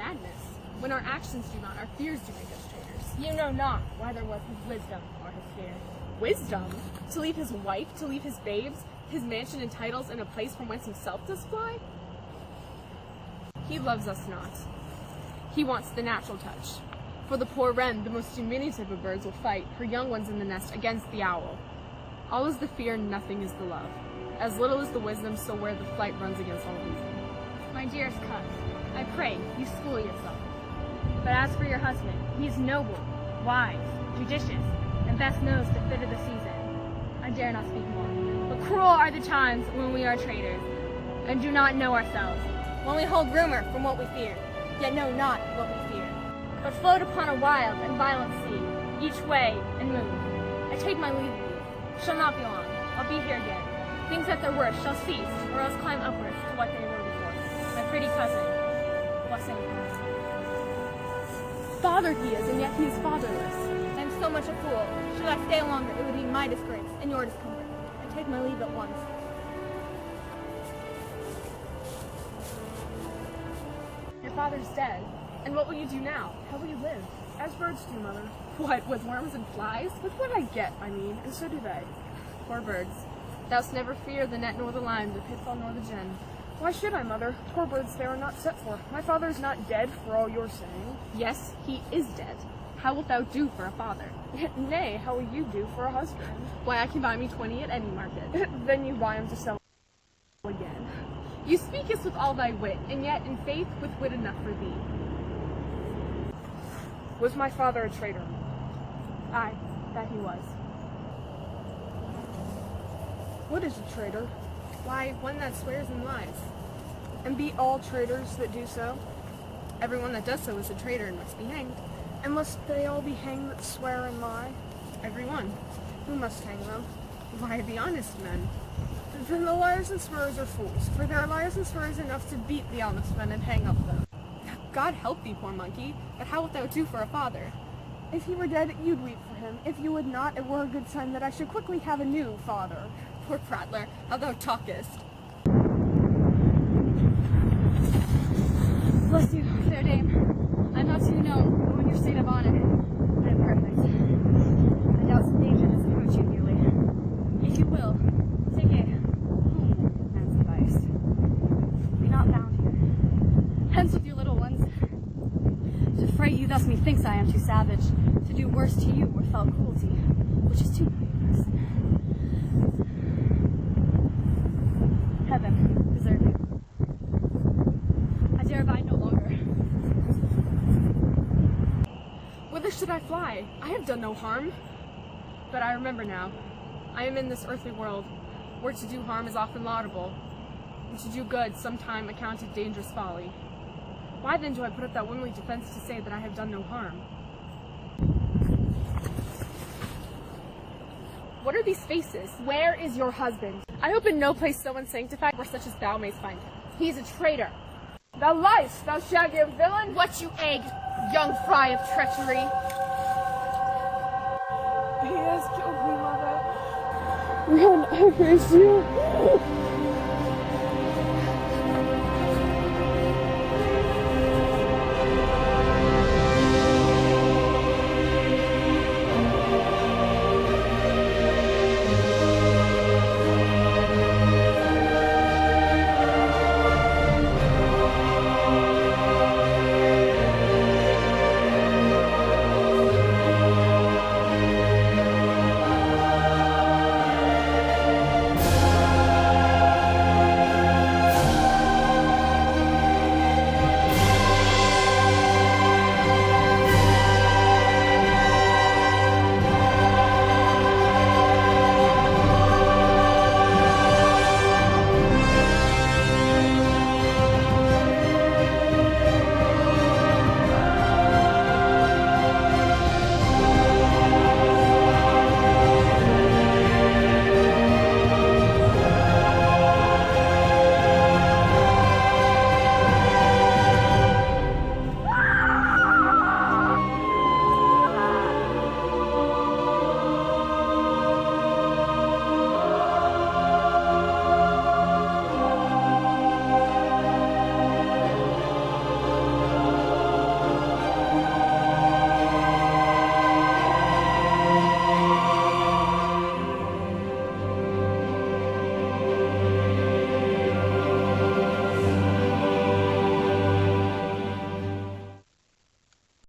madness. When our actions do not, our fears do make us traitors. You know not whether was his wisdom or his fear. Wisdom? To leave his wife, to leave his babes, his mansion and titles, and a place from whence himself does fly? He loves us not. He wants the natural touch. For the poor wren, the most diminutive of birds, will fight her young ones in the nest against the owl. All is the fear, nothing is the love. As little is the wisdom, so where the flight runs against all reason. My dearest cousin, I pray you school yourself. But as for your husband, he is noble, wise, judicious, and best knows the fit of the season. I dare not speak more. But cruel are the times when we are traitors, and do not know ourselves, when we hold rumor from what we fear, yet know not what we fear, but float upon a wild and violent sea, each way and move. I take my leave of you. Shall not be long. I'll be here again. Things at their worst shall cease, or else climb upwards to what they were before. My pretty cousin, blessing upon us. Father he is, and yet he is fatherless. I am so much a fool. Should I stay longer, it would be my disgrace and your discomfort. I take my leave at once. Your father's dead. And what will you do now? How will you live? As birds do, Mother. What, with worms and flies? With what I get, I mean, and so do they. Poor birds. Thou'st never fear the net nor the lime, the pitfall nor the gin. Why should I, Mother? Poor birds they are not set for. My father is not dead, for all you're saying. Yes, he is dead. How wilt thou do for a father? Nay, how will you do for a husband? Why, I can buy me 20 at any market. Then you buy him to sell again. You speakest with all thy wit, and yet in faith with wit enough for thee. Was my father a traitor? Aye, that he was. What is a traitor? Why, one that swears and lies. And be all traitors that do so? Everyone that does so is a traitor and must be hanged. And must they all be hanged that swear and lie? Everyone. Who must hang them? Why, the honest men. Then the liars and swearers are fools, for there are liars and swearers enough to beat the honest men and hang up them. God help thee, poor monkey, but how wilt thou do for a father? If he were dead, you'd weep for him. If you would not, it were a good sign that I should quickly have a new father. Poor prattler, how thou talkest. Bless you, fair dame. I'm not too known when your state of honor. I am perfect. I doubt some danger does approach you nearly. If you will, take a man's advice. Be not bound here. Hence with your little ones. To fright you thus methinks I am too savage. To do worse to you were felt cruelty, which is too grievous. Heaven preserve you. I dare abide no longer. Whither should I fly? I have done no harm. But I remember now. I am in this earthly world, where to do harm is often laudable, and to do good sometime accounted dangerous folly. Why then do I put up that womanly defense to say that I have done no harm? What are these faces? Where is your husband? I hope in no place so unsanctified where such as thou mayst find him. He is a traitor. Thou liest, thou shaggy of villain! What you egg, young fry of treachery! He has killed me, Mother. Run, I praise you!